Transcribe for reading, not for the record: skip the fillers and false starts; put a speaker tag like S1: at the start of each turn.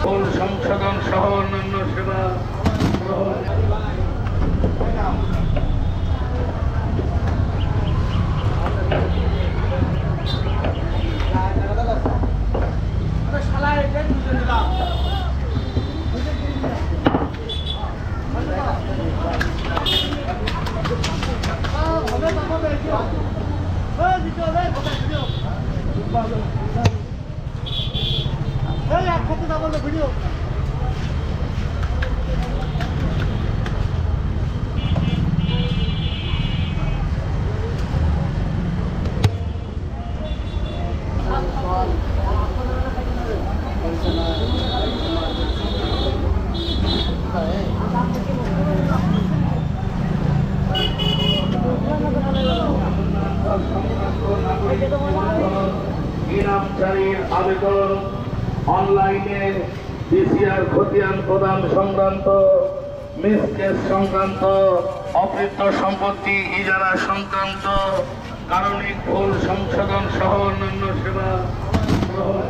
S1: ভুল সংশোধন সহ অন্যান্য সেবা
S2: ভিডিও
S1: ইনামচারীর আবেদন অনলাইনে ডিসিআর খতিয়ান প্রদান সংক্রান্ত মিসকেস সংক্রান্ত অকৃত সম্পত্তি ইজারা সংক্রান্ত কারণিক ভুল সংশোধন সহ অন্যান্য সেবা গ্রহণ